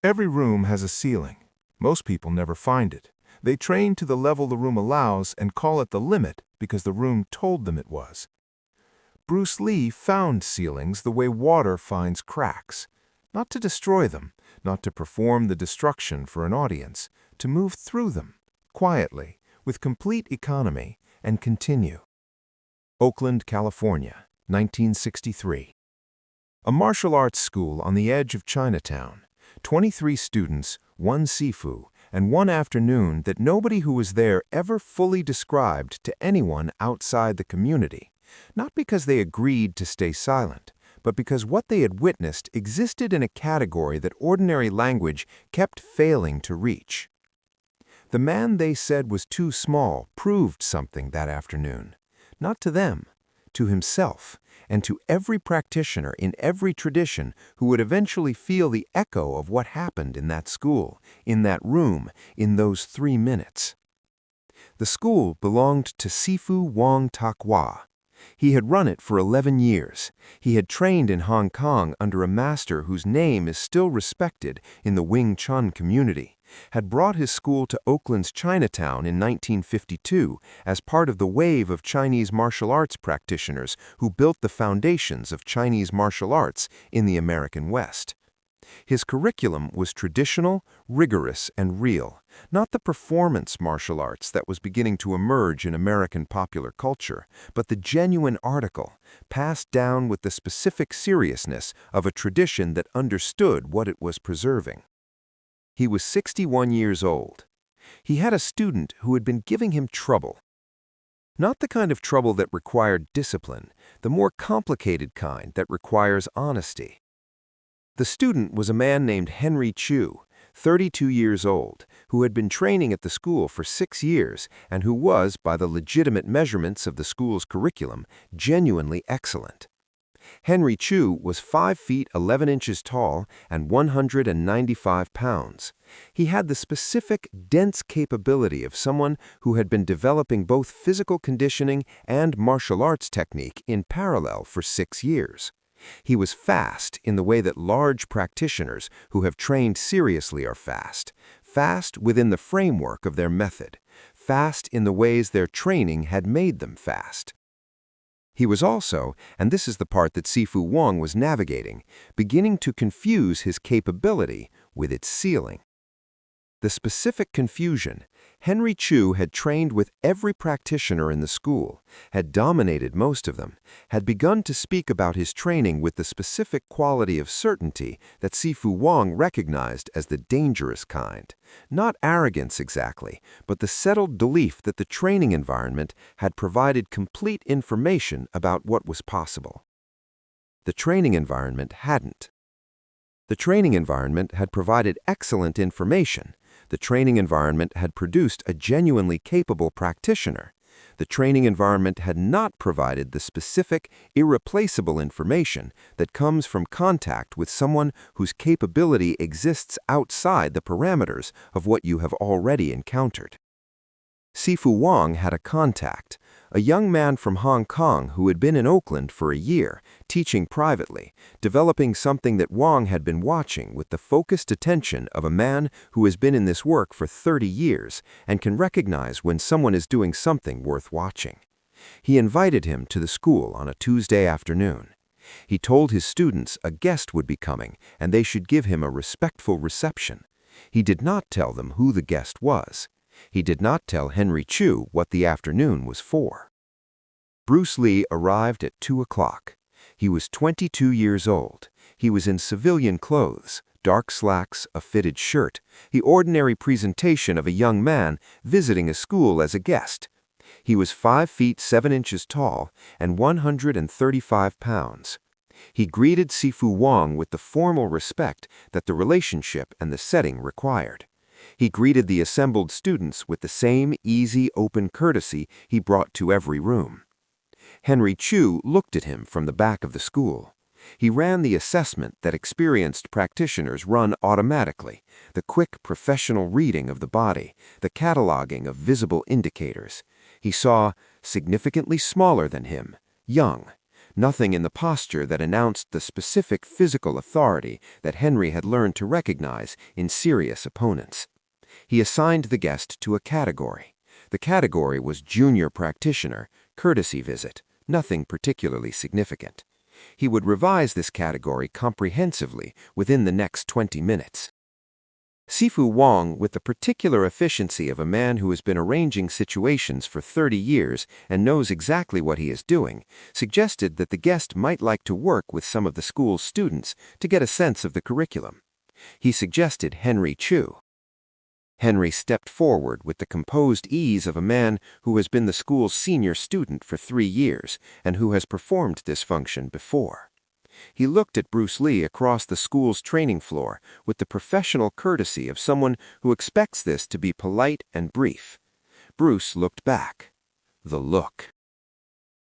Every room has a ceiling. Most people never find it. They train to the level the room allows and call it the limit because the room told them it was. Bruce Lee found ceilings the way water finds cracks. Not to destroy them, not to perform the destruction for an audience, to move through them, quietly, with complete economy, and continue. Oakland, California, 1963. A martial arts school on the edge of Chinatown. 23 students, one sifu, and one afternoon that nobody who was there ever fully described to anyone outside the community. Not because they agreed to stay silent, but because what they had witnessed existed in a category that ordinary language kept failing to reach. The man they said was too small proved something that afternoon. Not to them, to himself, and to every practitioner in every tradition who would eventually feel the echo of what happened in that school, in that room, in those 3 minutes. The school belonged to Sifu Wang Takhua. He had run it for 11 years. He had trained in Hong Kong under a master whose name is still respected in the Wing Chun community, had brought his school to Oakland's Chinatown in 1952 as part of the wave of Chinese martial arts practitioners who built the foundations of Chinese martial arts in the American West. His curriculum was traditional, rigorous, and real, not the performance martial arts that was beginning to emerge in American popular culture, but the genuine article, passed down with the specific seriousness of a tradition that understood what it was preserving. He was 61 years old. He had a student who had been giving him trouble. Not the kind of trouble that required discipline, the more complicated kind that requires honesty. The student was a man named Henry Chu, 32 years old, who had been training at the school for 6 years and who was, by the legitimate measurements of the school's curriculum, genuinely excellent. Henry Chu was 5 feet 11 inches tall and 195 pounds. He had the specific, dense capability of someone who had been developing both physical conditioning and martial arts technique in parallel for 6 years. He was fast in the way that large practitioners who have trained seriously are fast, fast within the framework of their method, fast in the ways their training had made them fast. He was also, and this is the part that Sifu Wang was navigating, beginning to confuse his capability with its ceiling. The specific confusion: Henry Chu had trained with every practitioner in the school, had dominated most of them, had begun to speak about his training with the specific quality of certainty that Sifu Wang recognized as the dangerous kind. Not arrogance exactly, but the settled belief that the training environment had provided complete information about what was possible. The training environment hadn't. The training environment had provided excellent information. The training environment had produced a genuinely capable practitioner. The training environment had not provided the specific, irreplaceable information that comes from contact with someone whose capability exists outside the parameters of what you have already encountered. Sifu Wang had a contact, a young man from Hong Kong who had been in Oakland for a year, teaching privately, developing something that Wang had been watching with the focused attention of a man who has been in this work for 30 years and can recognize when someone is doing something worth watching. He invited him to the school on a Tuesday afternoon. He told his students a guest would be coming and they should give him a respectful reception. He did not tell them who the guest was. He did not tell Henry Chu what the afternoon was for. Bruce Lee arrived at 2 o'clock. He was 22 years old. He was in civilian clothes, dark slacks, a fitted shirt, the ordinary presentation of a young man visiting a school as a guest. He was 5 feet 7 inches tall and 135 pounds. He greeted Sifu Wang with the formal respect that the relationship and the setting required. He greeted the assembled students with the same easy, open courtesy he brought to every room. Henry Chu looked at him from the back of the school. He ran the assessment that experienced practitioners run automatically, the quick professional reading of the body, the cataloging of visible indicators. He saw, significantly smaller than him, young, nothing in the posture that announced the specific physical authority that Henry had learned to recognize in serious opponents. He assigned the guest to a category. The category was junior practitioner, courtesy visit, nothing particularly significant. He would revise this category comprehensively within the next 20 minutes. Sifu Wang, with the particular efficiency of a man who has been arranging situations for 30 years and knows exactly what he is doing, suggested that the guest might like to work with some of the school's students to get a sense of the curriculum. He suggested Henry Chu. Henry stepped forward with the composed ease of a man who has been the school's senior student for 3 years and who has performed this function before. He looked at Bruce Lee across the school's training floor with the professional courtesy of someone who expects this to be polite and brief. Bruce looked back. The look.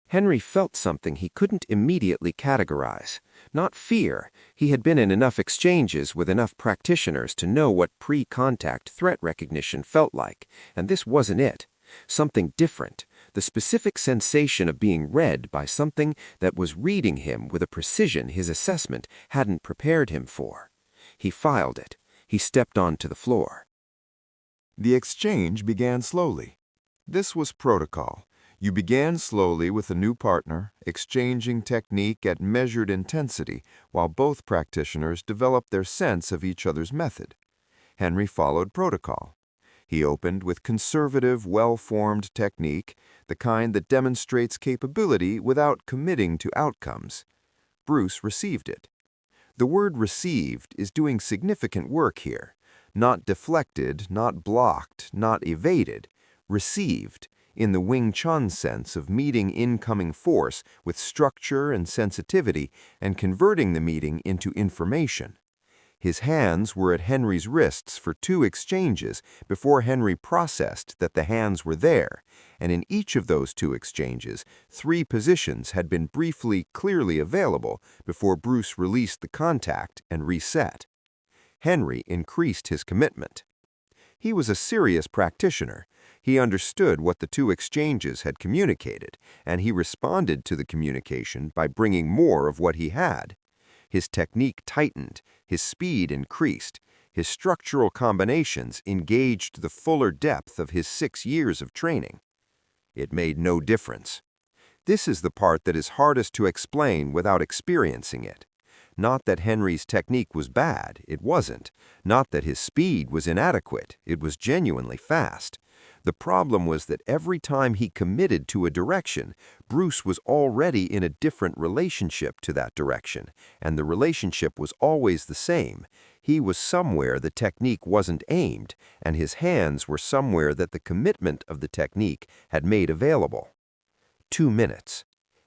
Henry felt something he couldn't immediately categorize. Not fear. He had been in enough exchanges with enough practitioners to know what pre-contact threat recognition felt like, and this wasn't it. Something different. The specific sensation of being read by something that was reading him with a precision his assessment hadn't prepared him for. He filed it. He stepped onto the floor. The exchange began slowly. This was protocol. You began slowly with a new partner, exchanging technique at measured intensity, while both practitioners developed their sense of each other's method. Henry followed protocol. He opened with conservative, well-formed technique, the kind that demonstrates capability without committing to outcomes. Bruce received it. The word received is doing significant work here. Not deflected, not blocked, not evaded. Received, in the Wing Chun sense of meeting incoming force with structure and sensitivity and converting the meeting into information. His hands were at Henry's wrists for 2 exchanges before Henry processed that the hands were there, and in each of those 2 exchanges, 3 positions had been briefly, clearly available before Bruce released the contact and reset. Henry increased his commitment. He was a serious practitioner. He understood what the 2 exchanges had communicated, and he responded to the communication by bringing more of what he had. His technique tightened, his speed increased, his structural combinations engaged the fuller depth of his 6 years of training. It made no difference. This is the part that is hardest to explain without experiencing it. Not that Henry's technique was bad, it wasn't. Not that his speed was inadequate, it was genuinely fast. The problem was that every time he committed to a direction, Bruce was already in a different relationship to that direction, and the relationship was always the same. He was somewhere the technique wasn't aimed, and his hands were somewhere that the commitment of the technique had made available. 2 minutes.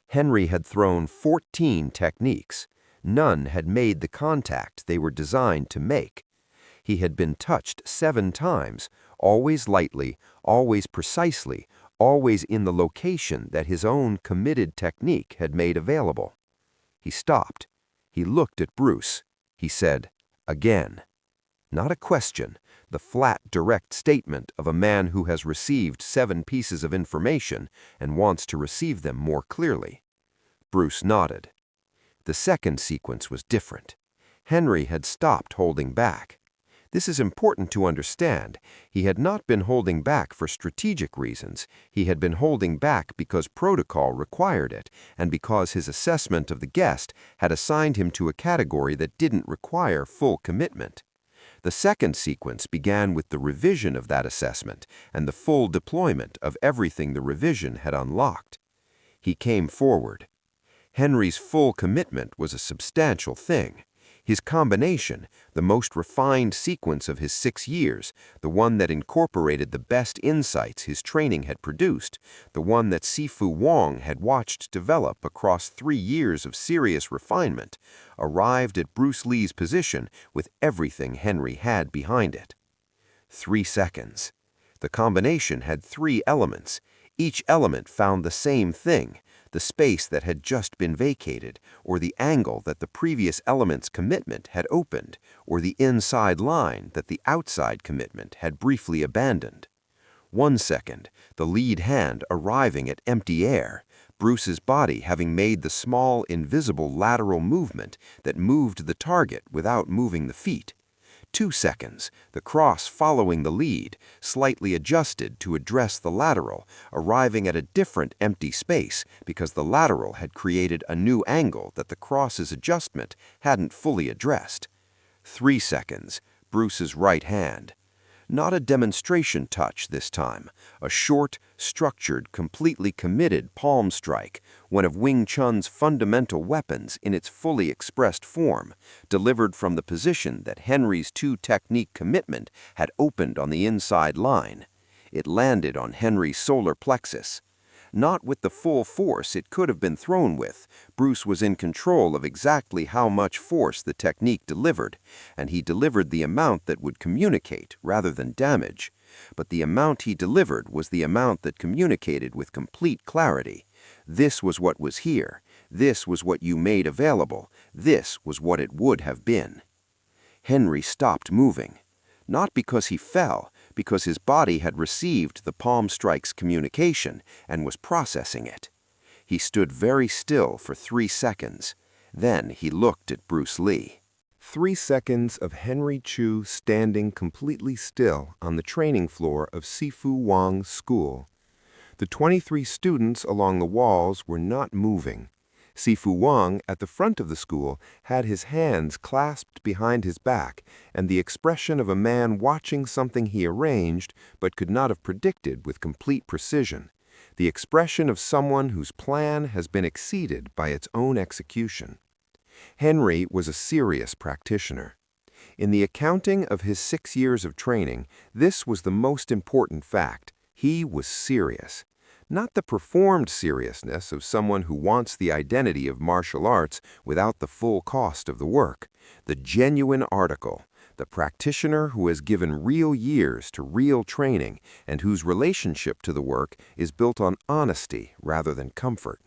Henry had thrown 14 techniques. None had made the contact they were designed to make. He had been touched 7 times, always lightly, always precisely, always in the location that his own committed technique had made available. He stopped. He looked at Bruce. He said, "Again." Not a question, the flat, direct statement of a man who has received 7 pieces of information and wants to receive them more clearly. Bruce nodded. The second sequence was different. Henry had stopped holding back. This is important to understand. He had not been holding back for strategic reasons. He had been holding back because protocol required it, and because his assessment of the guest had assigned him to a category that didn't require full commitment. The second sequence began with the revision of that assessment and the full deployment of everything the revision had unlocked. He came forward. Henry's full commitment was a substantial thing. His combination, the most refined sequence of his 6 years, the one that incorporated the best insights his training had produced, the one that Sifu Wang had watched develop across 3 years of serious refinement, arrived at Bruce Lee's position with everything Henry had behind it. 3 seconds. The combination had 3 elements. Each element found the same thing, the space that had just been vacated, or the angle that the previous element's commitment had opened, or the inside line that the outside commitment had briefly abandoned. 1 second, the lead hand arriving at empty air, Bruce's body having made the small, invisible lateral movement that moved the target without moving the feet. 2 seconds, the cross following the lead, slightly adjusted to address the lateral, arriving at a different empty space because the lateral had created a new angle that the cross's adjustment hadn't fully addressed. 3 seconds, Bruce's right hand. Not a demonstration touch this time, a short, structured, completely committed palm strike, one of Wing Chun's fundamental weapons in its fully expressed form, delivered from the position that Henry's two-technique commitment had opened on the inside line. It landed on Henry's solar plexus. Not with the full force it could have been thrown with. Bruce was in control of exactly how much force the technique delivered, and he delivered the amount that would communicate rather than damage. But the amount he delivered was the amount that communicated with complete clarity. This was what was here. This was what you made available. This was what it would have been. Henry stopped moving. Not because he fell, because his body had received the palm strike's communication and was processing it. He stood very still for 3 seconds. Then he looked at Bruce Lee. 3 seconds of Henry Chu standing completely still on the training floor of Sifu Wang's school. The 23 students along the walls were not moving. Sifu Wang, at the front of the school, had his hands clasped behind his back and the expression of a man watching something he arranged but could not have predicted with complete precision, the expression of someone whose plan has been exceeded by its own execution. Henry was a serious practitioner. In the accounting of his 6 years of training, this was the most important fact. He was serious. Not the performed seriousness of someone who wants the identity of martial arts without the full cost of the work. The genuine article, the practitioner who has given real years to real training and whose relationship to the work is built on honesty rather than comfort.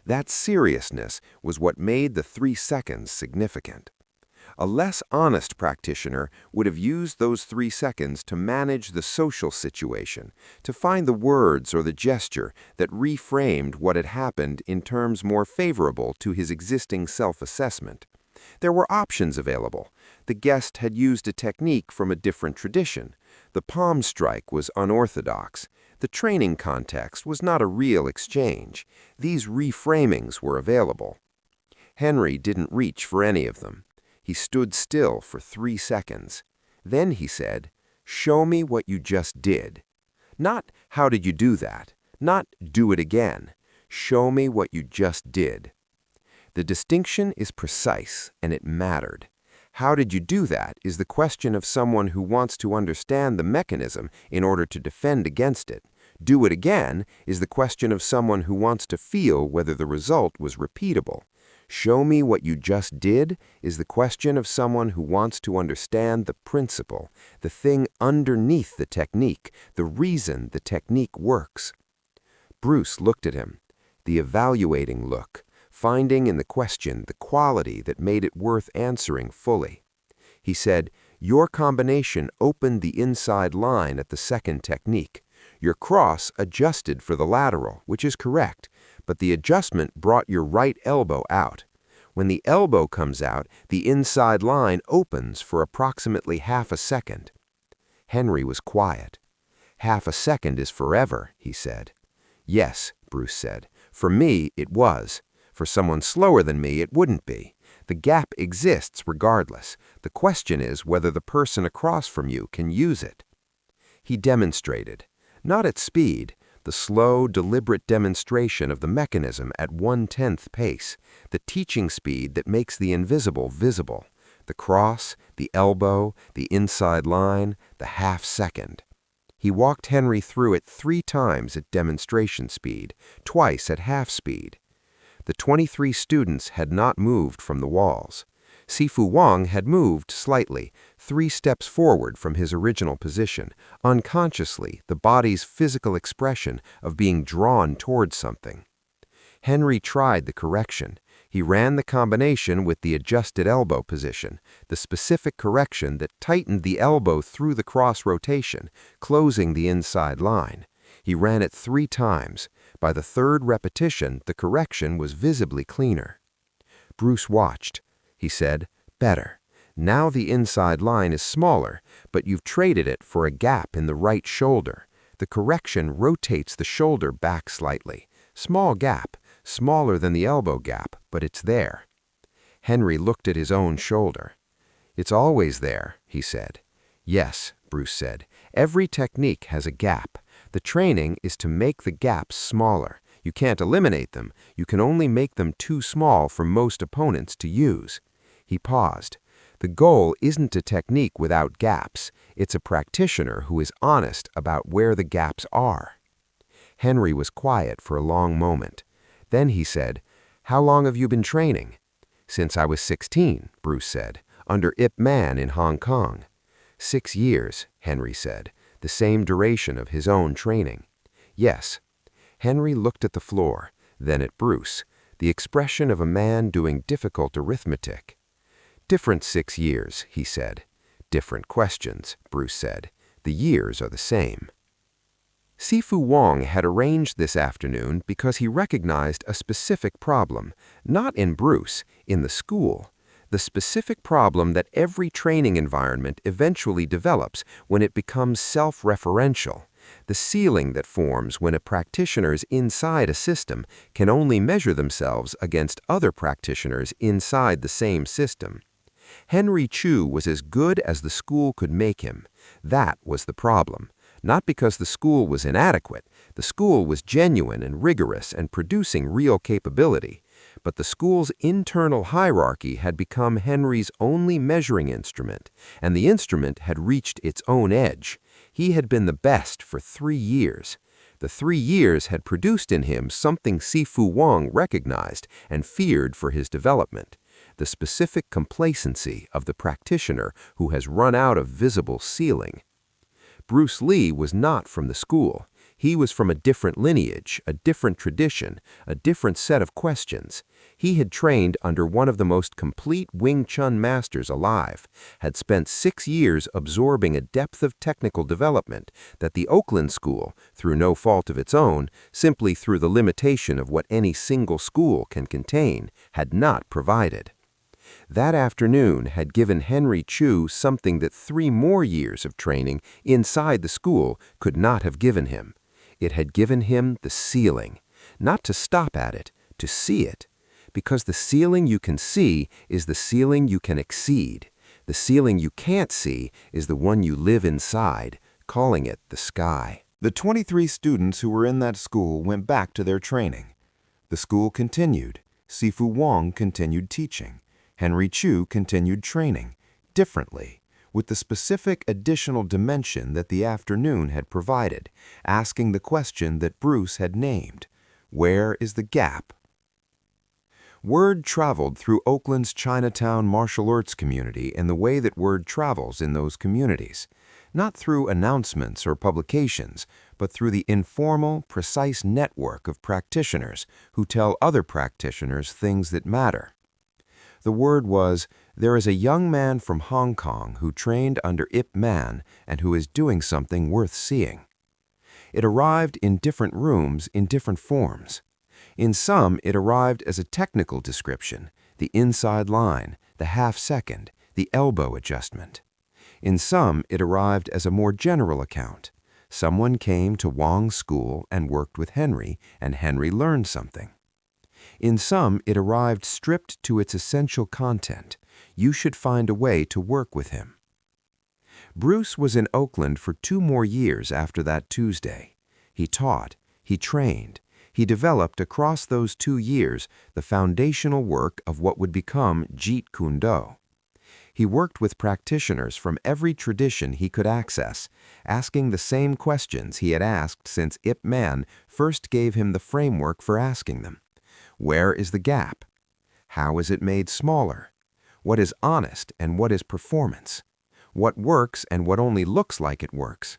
That seriousness was what made the 3 seconds significant. A less honest practitioner would have used those 3 seconds to manage the social situation, to find the words or the gesture that reframed what had happened in terms more favorable to his existing self-assessment. There were options available. The guest had used a technique from a different tradition. The palm strike was unorthodox. The training context was not a real exchange. These reframings were available. Henry didn't reach for any of them. He stood still for 3 seconds. Then he said, "Show me what you just did." Not, "How did you do that?" Not, "Do it again." Show me what you just did. The distinction is precise, and it mattered. How did you do that is the question of someone who wants to understand the mechanism in order to defend against it. Do it again is the question of someone who wants to feel whether the result was repeatable. Show me what you just did is the question of someone who wants to understand the principle, the thing underneath the technique, the reason the technique works. Bruce looked at him, the evaluating look, finding in the question the quality that made it worth answering fully. He said, "Your combination opened the inside line at the second technique. Your cross adjusted for the lateral, which is correct, but the adjustment brought your right elbow out. When the elbow comes out, the inside line opens for approximately half a second." Henry was quiet. "Half a second is forever," he said. "Yes," Bruce said. "For me, it was. For someone slower than me, it wouldn't be. The gap exists regardless. The question is whether the person across from you can use it." He demonstrated. Not at speed, the slow, deliberate demonstration of the mechanism at 1/10 pace, the teaching speed that makes the invisible visible, the cross, the elbow, the inside line, the half second. He walked Henry through it 3 times at demonstration speed, twice at half speed. The 23 students had not moved from the walls. Sifu Wang had moved slightly, 3 steps forward from his original position, unconsciously the body's physical expression of being drawn towards something. Henry tried the correction. He ran the combination with the adjusted elbow position, the specific correction that tightened the elbow through the cross rotation, closing the inside line. He ran it 3 times, By the third repetition, the correction was visibly cleaner. Bruce watched. He said, "Better. Now the inside line is smaller, but you've traded it for a gap in the right shoulder. The correction rotates the shoulder back slightly. Small gap, smaller than the elbow gap, but it's there." Henry looked at his own shoulder. "It's always there," he said. "Yes," Bruce said. "Every technique has a gap. The training is to make the gaps smaller. You can't eliminate them. You can only make them too small for most opponents to use." He paused. "The goal isn't a technique without gaps. It's a practitioner who is honest about where the gaps are." Henry was quiet for a long moment. Then he said, "How long have you been training?" "Since I was 16, Bruce said, "under Ip Man in Hong Kong." 6 years, Henry said, the same duration of his own training. "Yes." Henry looked at the floor, then at Bruce, the expression of a man doing difficult arithmetic. "Different 6 years, he said. "Different questions," Bruce said. "The years are the same." Sifu Wong had arranged this afternoon because he recognized a specific problem, not in Bruce, in the school. The specific problem that every training environment eventually develops when it becomes self-referential. The ceiling that forms when a practitioners inside a system can only measure themselves against other practitioners inside the same system. Henry Chu was as good as the school could make him. That was the problem. Not because the school was inadequate. The school was genuine and rigorous and producing real capability. But the school's internal hierarchy had become Henry's only measuring instrument, and the instrument had reached its own edge. He had been the best for 3 years. The 3 years had produced in him something Sifu Wong recognized and feared for his development: the specific complacency of the practitioner who has run out of visible ceiling. Bruce Lee was not from the school. He was from a different lineage, a different tradition, a different set of questions. He had trained under one of the most complete Wing Chun masters alive, had spent 6 years absorbing a depth of technical development that the Oakland School, through no fault of its own, simply through the limitation of what any single school can contain, had not provided. That afternoon had given Henry Chu something that 3 more years of training inside the school could not have given him. It had given him the ceiling, not to stop at it, to see it. Because the ceiling you can see is the ceiling you can exceed. The ceiling you can't see is the one you live inside, calling it the sky. The 23 students who were in that school went back to their training. The school continued. Sifu Wong continued teaching. Henry Chu continued training, differently, with the specific additional dimension that the afternoon had provided, asking the question that Bruce had named: where is the gap? Word traveled through Oakland's Chinatown martial arts community in the way that word travels in those communities, not through announcements or publications, but through the informal, precise network of practitioners who tell other practitioners things that matter. The word was, there is a young man from Hong Kong who trained under Ip Man and who is doing something worth seeing. It arrived in different rooms in different forms. In some, it arrived as a technical description, the inside line, the half-second, the elbow adjustment. In some, it arrived as a more general account. Someone came to Wong's school and worked with Henry, and Henry learned something. In some, it arrived stripped to its essential content. You should find a way to work with him. Bruce was in Oakland for 2 more years after that Tuesday. He taught, he trained, he developed across those 2 years the foundational work of what would become Jeet Kune Do. He worked with practitioners from every tradition he could access, asking the same questions he had asked since Ip Man first gave him the framework for asking them. Where is the gap? How is it made smaller? What is honest and what is performance? What works and what only looks like it works?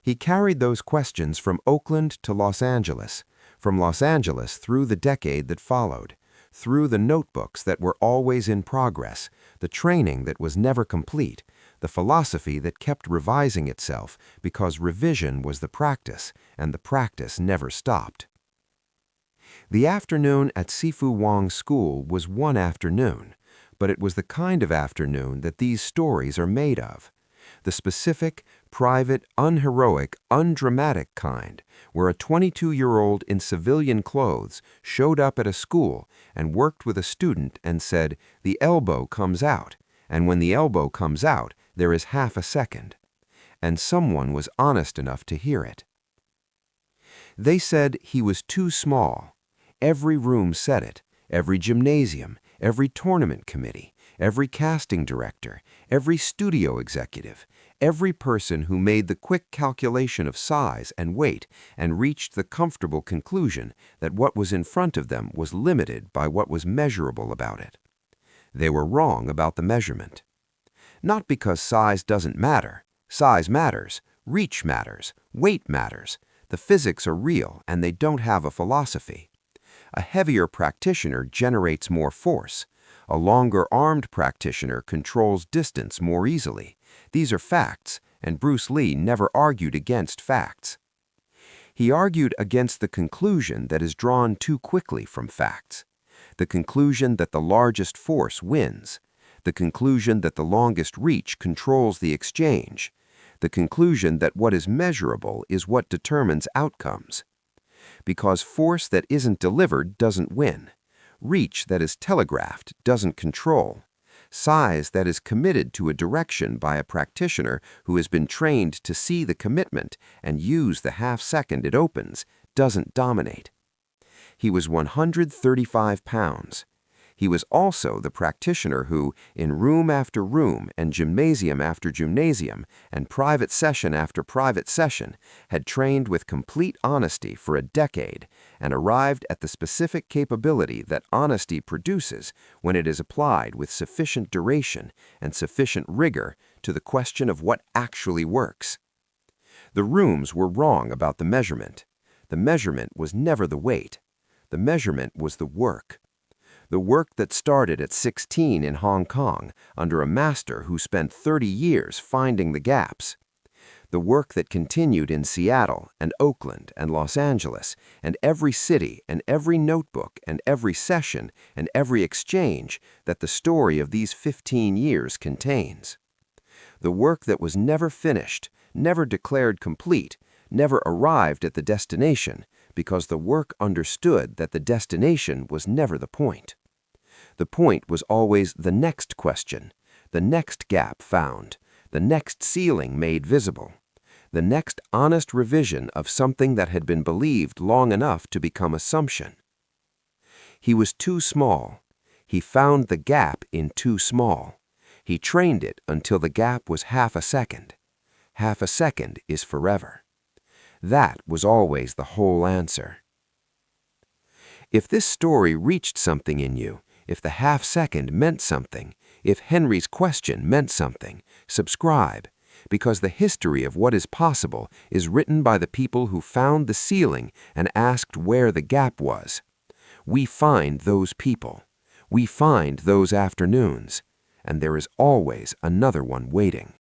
He carried those questions from Oakland to Los Angeles, from Los Angeles through the decade that followed, through the notebooks that were always in progress, the training that was never complete, the philosophy that kept revising itself because revision was the practice and the practice never stopped. The afternoon at Sifu Wang's school was one afternoon, but it was the kind of afternoon that these stories are made of. The specific, private, unheroic, undramatic kind, where a 22-year-old in civilian clothes showed up at a school and worked with a student and said, "The elbow comes out, and when the elbow comes out, there is half a second." And someone was honest enough to hear it. They said he was too small. Every room said it, every gymnasium, every tournament committee, every casting director, every studio executive, every person who made the quick calculation of size and weight and reached the comfortable conclusion that what was in front of them was limited by what was measurable about it. They were wrong about the measurement. Not because size doesn't matter. Size matters, reach matters, weight matters. The physics are real and they don't have a philosophy. A heavier practitioner generates more force. A longer-armed practitioner controls distance more easily. These are facts, and Bruce Lee never argued against facts. He argued against the conclusion that is drawn too quickly from facts. The conclusion that the largest force wins. The conclusion that the longest reach controls the exchange. The conclusion that what is measurable is what determines outcomes. Because force that isn't delivered doesn't win. Reach that is telegraphed doesn't control. Size that is committed to a direction by a practitioner who has been trained to see the commitment and use the half second it opens doesn't dominate. He was 135 pounds. He was also the practitioner who, in room after room and gymnasium after gymnasium and private session after private session, had trained with complete honesty for a decade and arrived at the specific capability that honesty produces when it is applied with sufficient duration and sufficient rigor to the question of what actually works. The rooms were wrong about the measurement. The measurement was never the weight. The measurement was the work. The work that started at 16 in Hong Kong under a master who spent 30 years finding the gaps. The work that continued in Seattle and Oakland and Los Angeles and every city and every notebook and every session and every exchange that the story of these 15 years contains. The work that was never finished, never declared complete, never arrived at the destination, because the work understood that the destination was never the point. The point was always the next question, the next gap found, the next ceiling made visible, the next honest revision of something that had been believed long enough to become assumption. He was too small. He found the gap in too small. He trained it until the gap was half a second. Half a second is forever. That was always the whole answer. If this story reached something in you, if the half second meant something, if Henry's question meant something, subscribe, because the history of what is possible is written by the people who found the ceiling and asked where the gap was. We find those people. We find those afternoons, and there is always another one waiting.